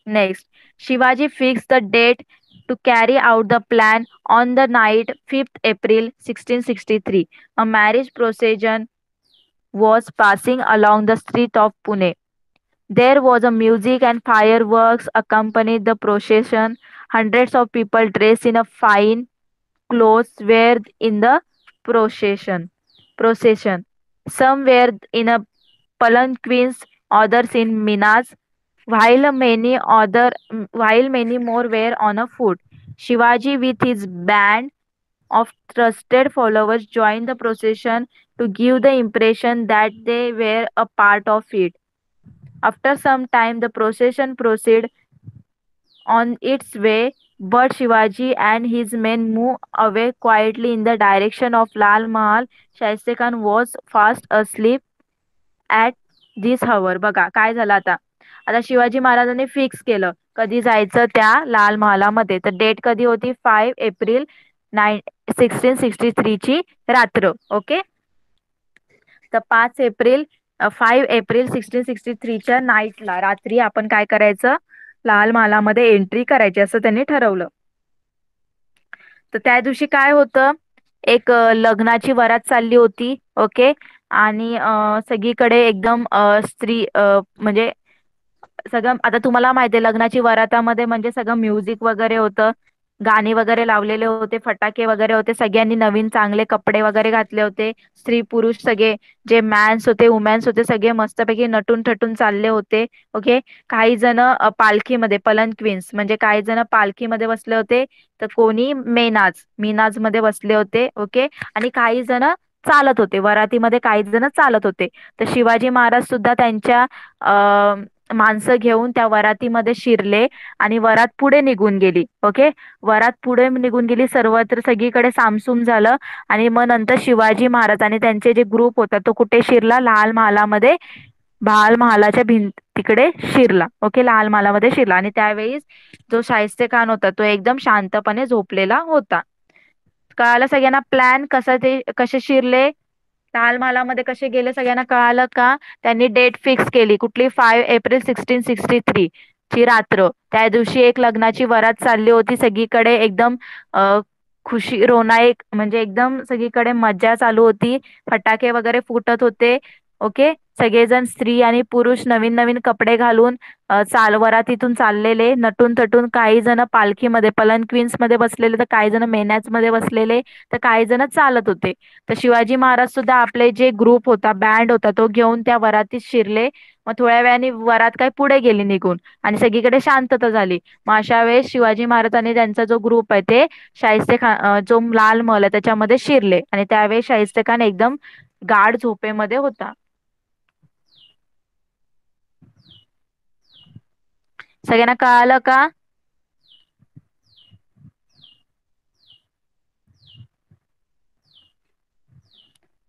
Next, Shivaji fixed the date to carry out the plan on the night 5th April 1663. A marriage procession was passing along the street of Pune. There was a music and fireworks accompanied the procession. Hundreds of people dressed in a fine clothes were in the procession. Procession. Some were in a palanquins, others in minas, while many more were on a foot. Shivaji, with his band of trusted followers, joined the procession to give the impression that they were a part of it. After some time, the procession proceeded on its way, but Shivaji and his men moved away quietly in the direction of Lal Mahal. Shaiste Khan was fast asleep at this hour. बघा काय झालं आता. आता शिवाजी महाराजांनी fix केलं कधी जायचं त्या लाल महालामध्ये. तर डेट कधी होती? 5 एप्रिल 1663 ची रात्र. ओके. तर 5 एप्रिल नाईटला, रात्री आपण काय करायचं, लाल महालामध्ये एंट्री करायची असं त्यांनी ठरवलं. तर त्या दिवशी काय होतं, एक लग्नाची वरात चालली होती. ओके. आणि सगळीकडे एकदम स्त्री म्हणजे सगळं, आता तुम्हाला माहिती आहे लग्नाची वरातामध्ये म्हणजे सगळं म्युझिक वगैरे होतं, गाणी वगैरे लावलेले होते, फटाके वगैरे होते, सगळ्यांनी नवीन चांगले कपडे वगैरे घातले होते. स्त्री पुरुष सगळे, जे मॅन्स होते वुमॅन्स होते, सगळे मस्तपैकी नटून थटून चालले होते. ओके. काही जण पालखीमध्ये, पलन क्वीन्स म्हणजे काही जण पालखीमध्ये बसले होते, तर कोणी मीनाज मध्ये बसले होते. ओके. आणि काही जण चालत होते वरातीमध्ये, काही जण चालत होते. तर शिवाजी महाराज सुद्धा त्यांच्या माणसं घेऊन त्या वरातीमध्ये शिरले आणि वरात पुढे निघून गेली. ओके. वरात पुढे निघून गेली, सर्वत्र सगळीकडे सामसूम झालं. आणि मग नंतर शिवाजी महाराज आणि त्यांचे जे ग्रुप होता तो कुठे शिरला? लाल महालामध्ये, लाल महालाच्या भिंतीकडे शिरला. ओके. लाल महालामध्ये शिरला. आणि त्यावेळी जो शाहिस्ते खान होता तो एकदम शांतपणे झोपलेला होता. कळालं सगळ्यांना प्लॅन कसा, ते कसे शिरले लाल महालामध्ये, कसे गेले, सगळ्यांना कळालं का? त्यांनी डेट फिक्स केली कुठली? 5 एप्रिल 1663 ची रात्र. त्या दिवशी एक लग्नाची वरात चालली होती, सगळीकडे एकदम खुशी रोनाईक, म्हणजे एकदम सगळीकडे मज्जा चालू होती, फटाके वगैरे फुटत होते. ओके. सगळेजण स्त्री आणि पुरुष नवीन नवीन कपडे घालून वरातीतून चाललेले, नटून थटून, काही जण पालखीमध्ये पलन क्वीन्स मध्ये बसलेले, तर काही जण मेन्याच मध्ये बसलेले, तर काही जण चालत होते. तर शिवाजी महाराज सुद्धा आपले जे ग्रुप होता, बँड होता, तो घेऊन त्या वरातीत शिरले. मग थोड्या वेळाने वरात काय पुढे गेली निघून आणि सगळीकडे शांतता झाली. मग अशा वेळेस शिवाजी महाराजांनी त्यांचा जो ग्रुप आहे ते शाहिस्ते खान, जो लाल महल आहे त्याच्यामध्ये शिरले. आणि त्यावेळेस शाहिस्ते खान एकदम गाढ झोपेमध्ये होता. सगळ्यांना कळालं का?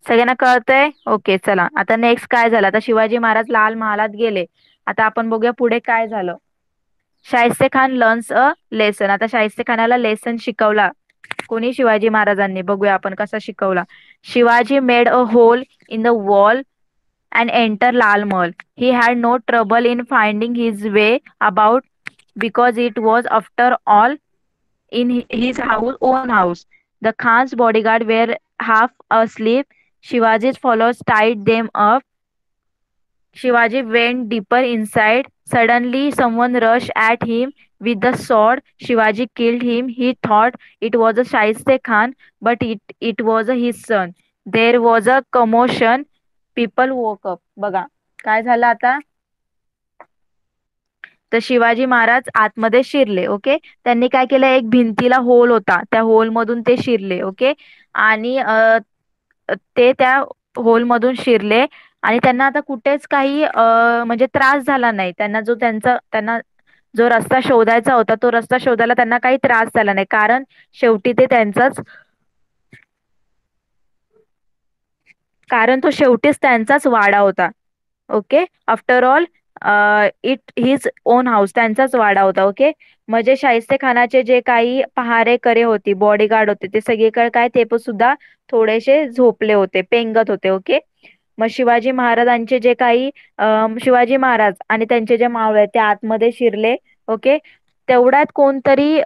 सगळ्यांना कळतंय? ओके. चला आता नेक्स्ट काय झालं. आता शिवाजी महाराज लाल महालात गेले. आता आपण बघूया पुढे काय झालं. Shaista Khan learns a lesson. आता शाहिस्ते खानाला लेसन शिकवला कोणी? शिवाजी महाराजांनी. बघूया आपण कसा शिकवला. Shivaji made a whole in the wall and enter Lal Mahal. He had no trouble in finding his way about because it was after all in his own house. The Khan's bodyguard were half asleep. Shivaji's followers tied them up Shivaji went deeper inside. Suddenly, someone rushed at him with the sword. Shivaji killed him. He thought it was a Shaiste Khan, but it was his son. There was a commotion. People woke up. बघा काय झालं आता. तर शिवाजी महाराज आतमध्ये शिरले. Okay. त्यांनी काय केलं, एक भिंतीला होल होता, त्या होल मधून ते शिरले. ओके. आणि ते त्या होल मधून शिरले आणि त्यांना आता कुठेच काही म्हणजे त्रास झाला नाही. त्यांना जो रस्ता शोधायचा होता तो रस्ता शोधायला त्यांना काही त्रास झाला नाही, कारण शेवटी ते त्यांचाच कारण तो शेवटीच त्यांचाच वाडा होता. Okay. After all it his on house, त्यांचाच वाडा होता. ओके. म्हणजे शाहिस्ते खानाचे जे काही पहारेकरी होती, बॉडीगार्ड होते, ते सगळीकडे काय ते पण सुद्धा थोडेसे झोपले होते, पेंगत होते. ओके. मग शिवाजी महाराजांचे जे काही शिवाजी महाराज आणि त्यांचे जे मावळे आहेत ते आतमध्ये शिरले. ओके. तेवढ्यात कोणतरी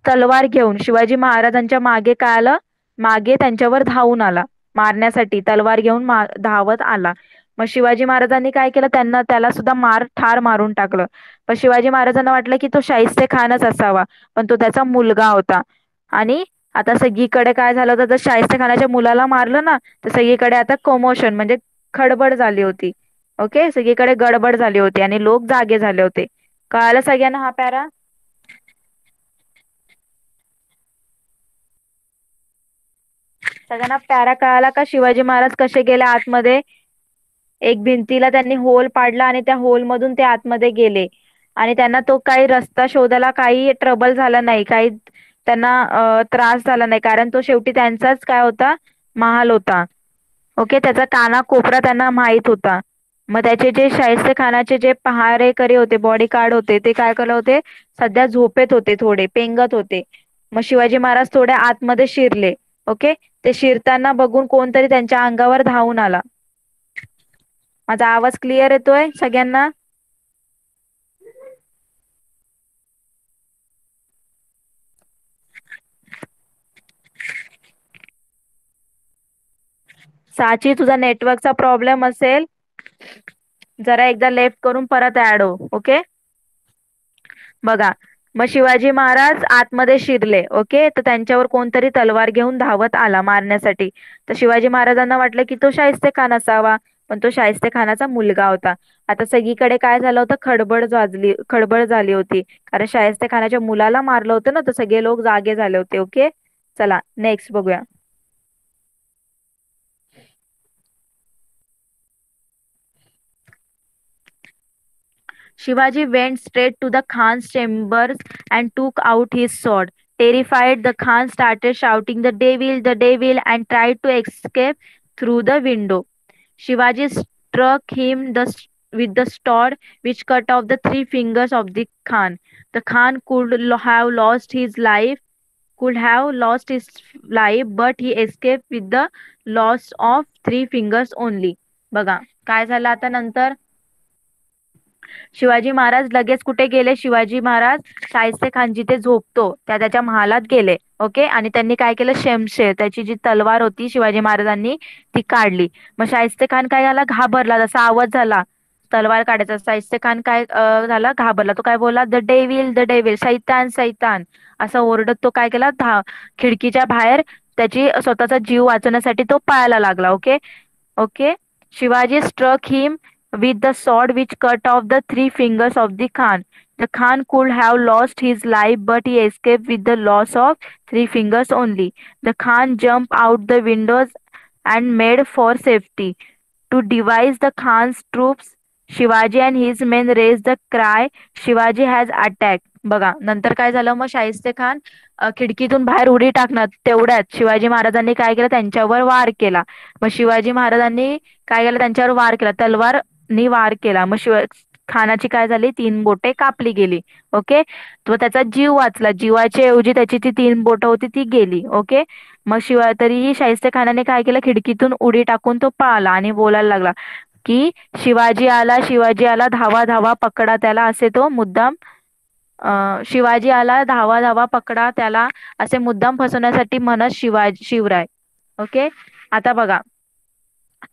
तलवार घेऊन शिवाजी महाराजांच्या मागे काय आलं, मागे त्यांच्यावर धावून आला, मारण्यासाठी तलवार घेऊन धावत आला. मग शिवाजी महाराजांनी काय केलं, त्याला सुद्धा ठार मारून टाकलं. पण शिवाजी महाराजांना वाटलं की तो शाहिस्ते खानच असावा, पण तो त्याचा मुलगा होता. आणि आता सगळीकडे काय झालं होतं, जर शाहिस्ते खानाच्या मुलाला मारलं ना, तर सगळीकडे आता कमोशन म्हणजे खडबड झाली होती. ओके. सगळीकडे गडबड झाली होती आणि लोक जागे झाले होते. कळालं सगळ्यांना हा पॅरा. सगळ्यांना पॅरा कळाला का, शिवाजी महाराज कसे गेले आतमध्ये. एक भिंतीला त्यांनी होल पाडला आणि त्या होल मधून ते आतमध्ये गेले आणि त्यांना तो काही रस्ता शोधायला काही ट्रबल झाला नाही, काही त्यांना त्रास झाला नाही, कारण तो शेवटी त्यांचाच काय होता, महाल होता. ओके. त्याचा काना कोपरा त्यांना माहित होता. मग त्याचे जे शाहिस्ते खानाचे जे पहारेकरी होते, बॉडी गार्ड होते, ते काय करत होते, सध्या झोपेत होते, थोडे पेंगत होते. मग शिवाजी महाराज थोडे आतमध्ये शिरले. ओके. ते शिरताना बघून कोणतरी त्यांच्या अंगावर धावून आला. माझा आवाज क्लिअर येतोय सगळ्यांना. साची, तुझा नेटवर्कचा प्रॉब्लेम असेल, जरा एकदा लेफ्ट करून परत ऍड हो. ओके. बघा. मग शिवाजी महाराज आतमध्ये शिरले. ओके. तर त्यांच्यावर कोणतरी तलवार घेऊन धावत आला मारण्यासाठी. तर शिवाजी महाराजांना वाटलं की तो शाहिस्ते खान असावा, पण तो शाहिस्ते खानाचा मुलगा होता. आता सगळीकडे काय झालं होतं, खडबड झाली होती, कारण शाहिस्ते खानाच्या मुलाला मारलं होतं ना, तर सगळे लोक जागे झाले होते. ओके. चला नेक्स्ट बघूया. Shivaji went straight to the Khan's chambers and took out his sword. Terrified, the Khan started shouting, the devil, and tried to escape through the window. Shivaji struck him with the sword, which cut off the three fingers of the Khan. The Khan could have lost his life, but he escaped with the loss of three fingers only. बघा काय झालं आता नंतर. शिवाजी महाराज लगेच कुठे गेले, शिवाजी महाराज शाहिस्ते खान जिथे झोपतो त्याच्या महालात गेले. ओके. आणि त्यांनी काय केलं, शेमशेर त्याची जी तलवार होती शिवाजी महाराजांनी ती काढली. मग शाहिस्ते खान काय झाला, घाबरला. जसा आवाज झाला तलवार काढायचा, शाहिस्ते खान काय झाला, घाबरला. तो काय बोलला, द डेविल, सैतान सैतान असं ओरडत तो काय केला, खिडकीच्या बाहेर त्याची स्वतःचा जीव वाचवण्यासाठी तो पळायला लागला. Okay. Okay. Shivaji struck him with the sword which cut off the three fingers of the Khan. The Khan could have lost his life, but he escaped with the loss of three fingers only. The Khan jumped out the windows and made for safety. To devise the Khan's troops, Shivaji and his men raised the cry, Shivaji has attacked. बघा नंतर काय झालं, मग शाहिस्ते खान खिडकीतून बाहेर उडी टाकणार तेवढ्यात शिवाजी महाराजांनी काय केलं, त्यांच्यावर वार केला. मग शिवाजी महाराजांनी काय केलं, त्यांच्यावर वार केला, तलवारनी वार केला. मग खानाची काय झाली, तीन बोटे कापली गेली. ओके. तो त्याचा जीव वाचला, जीवाच्या ऐवजी त्याची ती तीन बोटं होती ती गेली. ओके. मग तरीही शाहिस्ते खानाने काय केलं, खिडकीतून उडी टाकून तो पळाला आणि बोलायला लागला की शिवाजी आला, धावा धावा पकडा त्याला, असे तो मुद्दाम शिवाजी आला, धावा धावा पकडा त्याला, असे मुद्दाम फसवण्यासाठी म्हणत शिवराय. ओके. आता बघा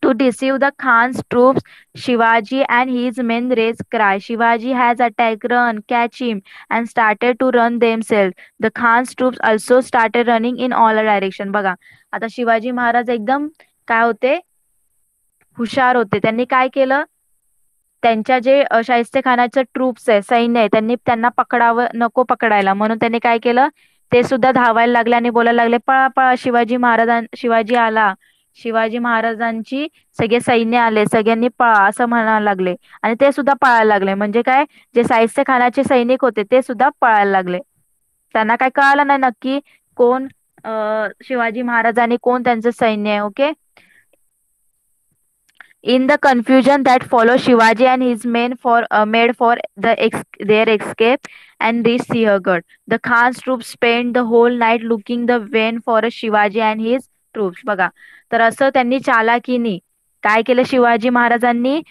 To deceive the Khan's troops, Shivaji and his men raised cry, Shivaji has attacked, run, catch him, and started to run themselves. The Khan's troops also started running in all direction. बघा, आता शिवाजी महाराज एकदम काय होते, हुशार होते. त्यांनी काय केलं, त्यांच्या जे शाहिस्ते खानाचे ट्रूप्स आहे, सैन्य आहे, त्यांनी त्यांना पकडावं नको पकडायला म्हणून त्यांनी काय केलं, ते सुद्धा धावायला लागले आणि बोलायला लागले, पळा पळा, शिवाजी आला. शिवाजी महाराजांची सगळे सैन्य आले, सगळ्यांनी पळा असं म्हणायला लागले. आणि ते सुद्धा पळायला लागले. म्हणजे काय, जे शाहिस्ते खानाचे सैनिक होते ते सुद्धा पळायला लागले. त्यांना काय कळालं नाही नक्की कोण शिवाजी महाराज आणि कोण त्यांचं सैन्य आहे. Okay. In the confusion that followed, Shivaji and his men made for their escape and reached Siahat. The Khan's troops spent the whole night looking the vain for Shivaji and his troops. बघा, तर असं त्यांनी चालाकीनी काय केलं, शिवाजी महाराजांनी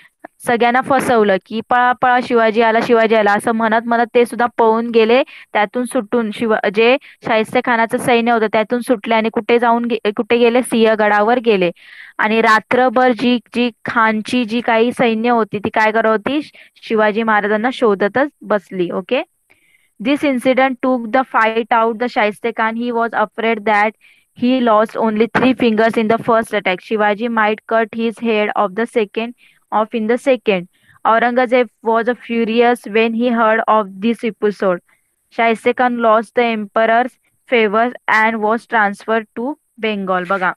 सगळ्यांना फसवलं की पळा पळा, शिवाजी आला, शिवाजी आला असं म्हणत म्हणत ते सुद्धा पळून गेले. त्यातून सुटून जे शाहिस्ते खानाचं सैन्य होतं त्यातून सुटले आणि कुठे गेले, सिंहगडावर गेले. आणि रात्रभर जी जी खानची जी काही सैन्य होती ती काय करत होती, शिवाजी महाराजांना शोधतच बसली. Okay. This incident took the fight out the Shaiste Khan. He was afraid that he lost only three fingers in the first attack. Shivaji might cut his head off in the second. Aurangzeb was furious when he heard of this episode. Shaiste Khan lost the emperor's favor and was transferred to Bengal. बघा,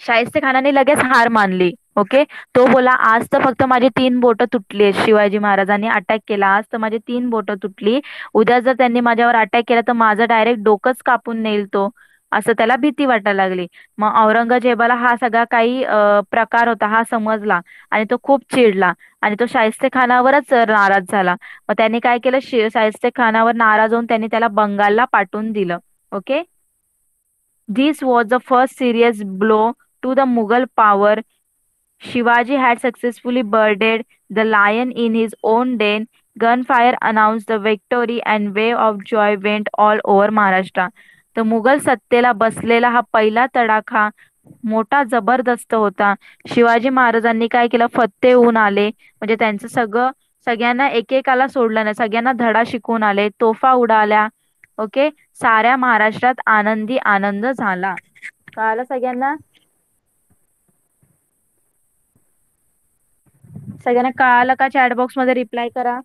शाहिस्ते खानाने लगेच हार मानली. Okay. तो बोला, आज तर फक्त माझी तीन बोटं तुटली. शिवाजी महाराजांनी अटॅक केला, आज तर माझी तीन बोटं तुटली. उद्या जर त्यांनी माझ्यावर अटॅक केला तर माझं डायरेक्ट डोकंच कापून नेईल तो. असं त्याला भीती वाटायला लागली. मग औरंगजेबाला हा सगळा काही प्रकार होता हा समजला आणि तो खूप चिडला आणि तो शाहिस्ते खानावरच नाराज झाला. मग त्यांनी काय केलं, शाहिस्ते खानावर नाराज होऊन त्यांनी त्याला बंगालला पाठवून दिलं. Okay. This was the first serious blow to the Mughal power. Shivaji had successfully buried the lion in his own den. Gunfire announced the victory and wave of joy went all over Maharashtra. तर मुघल सत्तेला बसलेला हा पहिला तडाखा मोठा जबरदस्त होता. शिवाजी महाराजांनी काय केलं, फत्ते होऊन आले. म्हणजे त्यांचं सगळ्यांना एकेकाला सोडलं नाही, सगळ्यांना धडा शिकवून आले, तोफा उडाल्या. ओके. साऱ्या महाराष्ट्रात आनंदी आनंद झाला. कळालं सगळ्यांना, सगळ्यांना कळालं का, चॅट बॉक्स मध्ये रिप्लाय करा.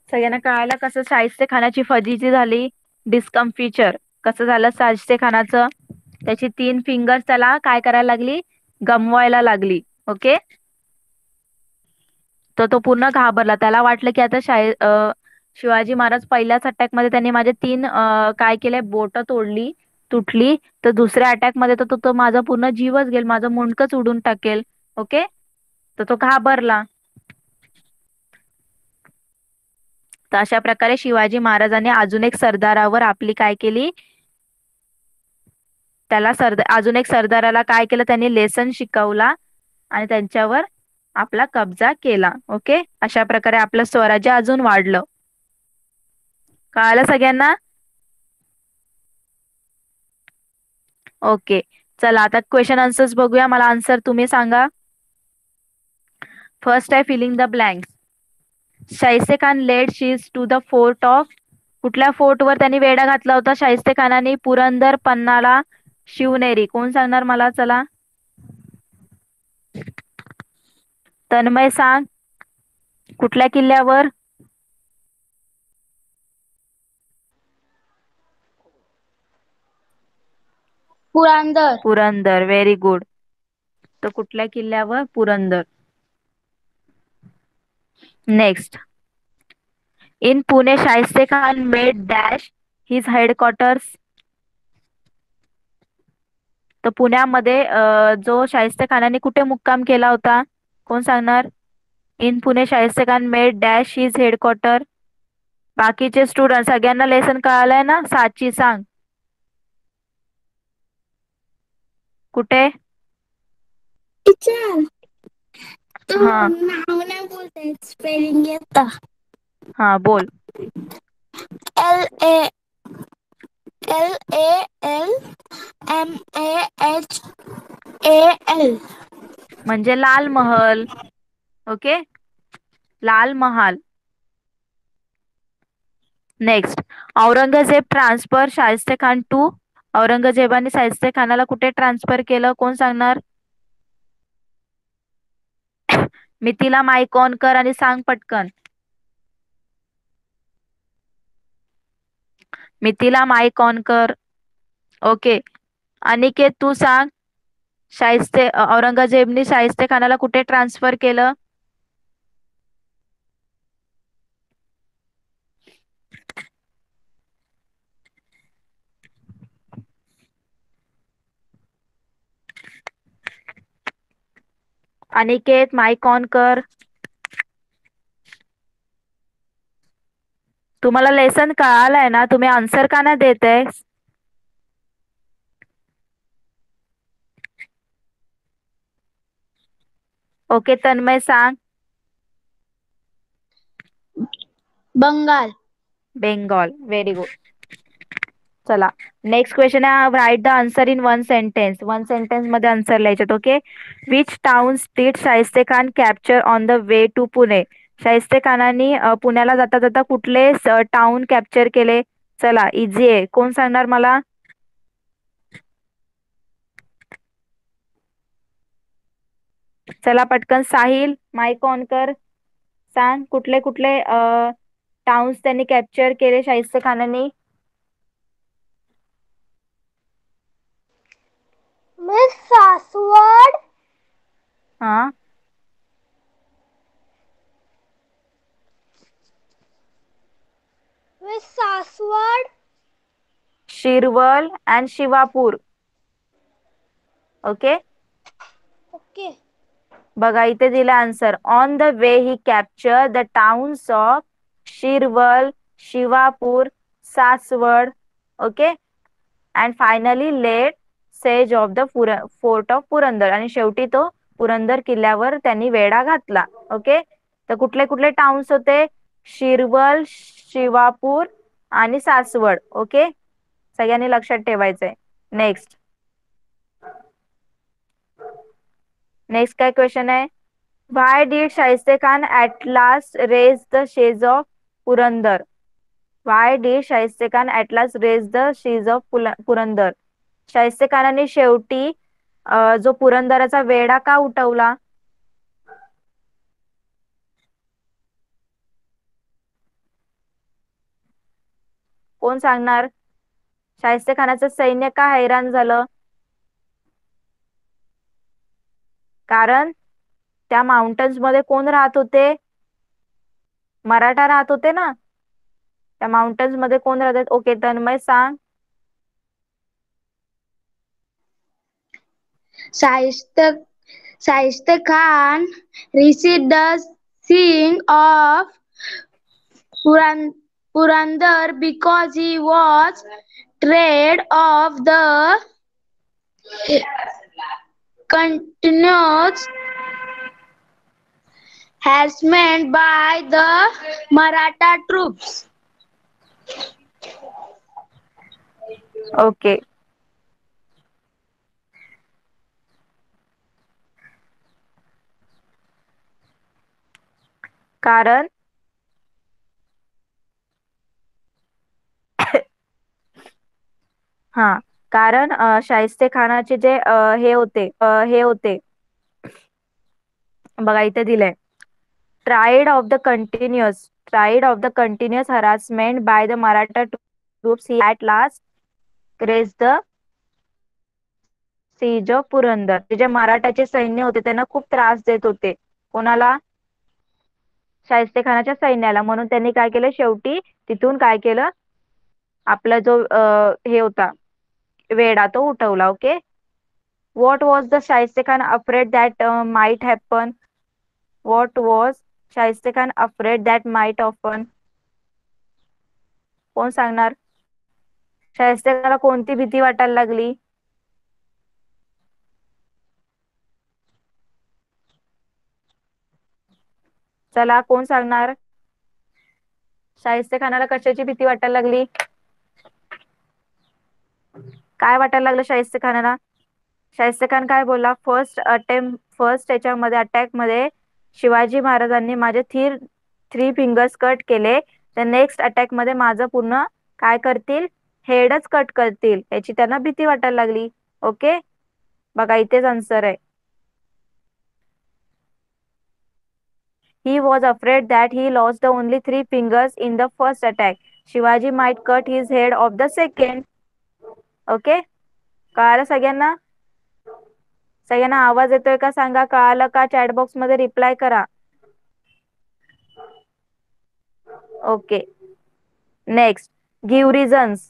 सगळ्यांना कळायला कसं शाहिस्ते खानाची फजिती झाली, डिस्कम्फिचर कसं झालं शाहिस्ते खानाचं, त्याची तीन फिंगर्स त्याला काय करायला लागली, गमवायला लागली. ओके. तर तो पूर्ण घाबरला. त्याला वाटलं की आता शिवाजी महाराज पहिल्याच अटॅक मध्ये त्यांनी माझे तीन काय केले, बोट तोडली, तुटली. तर दुसऱ्या अटॅक मध्ये तर तो माझा पूर्ण जीवच घेईल, माझं मुंडकच उडून टाकेल. ओके. तर तो घाबरला. तर अशा प्रकारे शिवाजी महाराजांनी अजून एक सरदारावर आपली काय केली, अजून एक सरदाराला काय केलं, त्यांनी लेसन शिकवला आणि त्यांच्यावर आपला कब्जा केला. ओके. अशा प्रकारे आपलं स्वराज्य अजून वाढलं. कळालं सगळ्यांना. ओके. चला आता क्वेश्चन आन्सर्स बघूया. मला आन्सर तुम्ही सांगा. फर्स्ट आहे filling the blanks. Shahiste Khan led siege to the fort of, कुठल्या फोर्ट वर त्यांनी वेढा घातला होता शाहिस्ते खानाने, पुरंदर, पन्नाला, शिवनेरी. कोण सांगणार मला, चला तन्मय सांग, कुठल्या किल्ल्यावर. पुरंदर. Purandar, very good. तर कुठल्या किल्ल्यावर, Purandar. Next, in Pune Shaista Khan made dash his headquarters. तर पुण्यामध्ये जो शाहिस्ते खानाने कुठे मुक्काम केला होता, कोण सांगणार. In Pune Shaista Khan made dash his headquarter. बाकीचे स्टुडंट सगळ्यांना लेसन कळालंय ना, साची सांग. कुठे? टीचर तो हा नाव नाही बोलते स्पेलिंग येतं. हा बोल. LA LALMAHAL. म्हणजे लाल Mahal. Okay, Lal Mahal. Next, Aurangzeb transfer Shaista Khan to. औरंगजेबाने शाहिस्ते खानाला कुठे ट्रान्सफर केलं, कोण सांगणार? मिथिला माईक ऑन कर आणि सांग पटकन. मिथिला माईक ऑन कर. ओके, अनिकेत तू सांग. औरंगजेबने शाहिस्ते खानाला कुठे ट्रान्सफर केलं? अनिकेत माईक ऑन कर. तुम्हाला लेसन कळालंय ना, तुम्ही आन्सर का नाही देते? ओके तन्मय सांग. बंगाल. बेंगॉल. Very good. चला, नेक्स्ट क्वेश्चन आहे. Write the answer in one sentence. One sentence मध्ये आन्सर लिहायचे. Okay, which towns did Shaista Khan capture on the way to Pune. Shaista खानानी पुण्याला जाता जाता कुठले टाउन कॅप्चर केले? चला, इझी आहे, कोण सांगणार मला? चला पटकन, साहिल माईक ऑन कर. सांग कुठले कुठले टाउन्स त्यांनी कॅप्चर केले शाहिस्ते खानानी? मिस सासवड. हा, मिस Saswad. Shirwal and Shivapur. Okay, okay. बघा इथे दिला answer. On the way he capture the towns of Shirwal, Shivapur, Saswad. Okay, and finally laid siege of the fort of Purandar. आणि शेवटी तो पुरंदर किल्ल्यावर त्यांनी वेढा घातला. ओके, तर कुठले कुठले टाउन्स होते? शिरवल, शिवापूर आणि सासवड. ओके, सगळ्यांनी लक्षात ठेवायचंय. नेक्स्ट, नेक्स्ट काय क्वेश्चन आहे? Why did Shaiste Khan at last raise the siege of Purandar? Why did Shaiste Khan at last raise the siege of Purandar? Shaista खानाने शेवटी जो पुरंदराचा वेढा का उठवला? कोण सांगणार? शाहिस्ते खानाचं सैन्य का हैराण झालं? कारण त्या माउंटन्स मध्ये कोण राहत होते? मराठा राहत होते ना. त्या माउंटन्स मध्ये कोण राहतात? ओके तन्मय सांग. Shaista Khan received the siege of Purandar because he was tired of the continuous harassment by the Maratha troops. Okay, कारण हा, कारण शाहिस्ते खानाचे जे हे होते, बघा इथे दिलंय. Tired of the continuous harassment by the Maratha troops, he at last raised the siege of Purandar. जे मराठाचे सैन्य होते त्यांना खूप त्रास देत होते. कोणाला? शाहिस्ते खानाच्या सैन्याला. म्हणून त्यांनी काय केलं? शेवटी तिथून काय केलं? आपला जो हे होता वेढा तो उठवला. Okay, what was the Shaiste Khan afraid that might happen? What was Shaiste Khan afraid that might happen? कोण सांगणार? शाहिस्ते खानाला कोणती भीती वाटायला लागली? चला कोण सांगणार? शाहिस्ते खानाला कशाची भीती वाटायला लागली? काय वाटायला लागलं शाहिस्ते खानाला? शाहिस्ते खान काय बोलला? फर्स्ट त्याच्यामध्ये अटॅक मध्ये शिवाजी महाराजांनी माझे थ्री फिंगर्स कट केले, तर नेक्स्ट अटॅक मध्ये माझं पूर्ण काय करतील? हेडच कट करतील, याची त्यांना भीती वाटायला लागली. ओके, बघा इथेच आन्सर आहे. He was afraid that he lost the only three fingers in the first attack. Shivaji might cut his head of the second. Okay, कळालं सगळ्यांना? सगळ्यांना आवाज येतोय का सांगा? कळालं का? चॅट बॉक्स मध्ये रिप्लाय करा. Okay, next give reasons.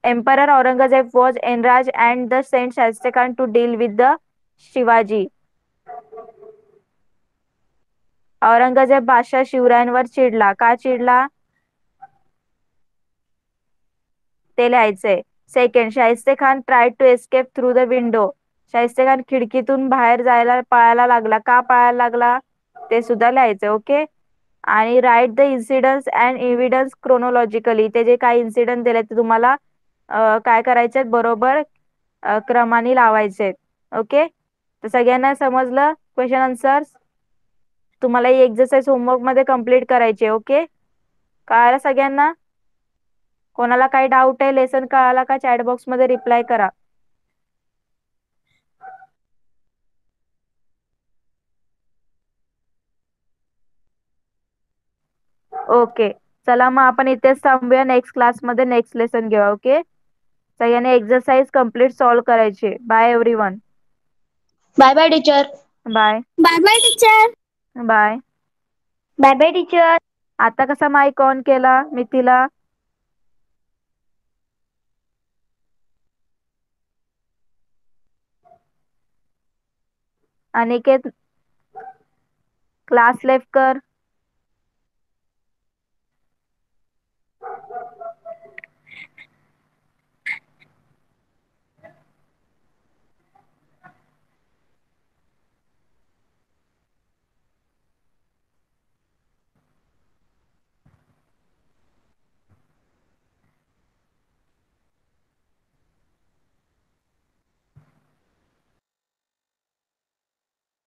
Emperor Aurangzeb was enraged and the sent Shahistar Khan to deal with the Shivaji. Aurangzeb बादशाह शिवरायांवर चिडला. का चिडला? ते लिहायचंय. Second, Shahiste Khan try to escape through the window. Shahiste Khan खिडकीतून बाहेर जायला पळायला लागला. का पळायला लागला? ते सुद्धा लिहायचंय. ओके, आणि write the incidents and evidence chronologically. ते जे काही इन्सिडेंट दिले ते तुम्हाला काय करायचे? बरोबर क्रमाने लावायचे. ओके, तर सगळ्यांना समजलं क्वेश्चन आन्सर्स? तुम्हाला ही एक्सरसाइज होमवर्क मध्ये कम्प्लीट करायची. ओके, कळालं सगळ्यांना? कोणाला काही डाऊट आहे? लेसन कळाला का? चॅट बॉक्स मध्ये रिप्लाय करा. ओके, चला मग आपण इथेच थांबूया. नेक्स्ट क्लासमध्ये नेक्स्ट लेसन घेऊया. ओके, सगळ्यांनी एक्सरसाइज कम्प्लीट सॉल्व करायची. Bye everyone. Bye bye teacher. Bye bye bye teacher. Bye. Bye bye teacher. आता कसा माईक ऑन केला मिथिला? अनिकेत क्लास लेफ्ट कर.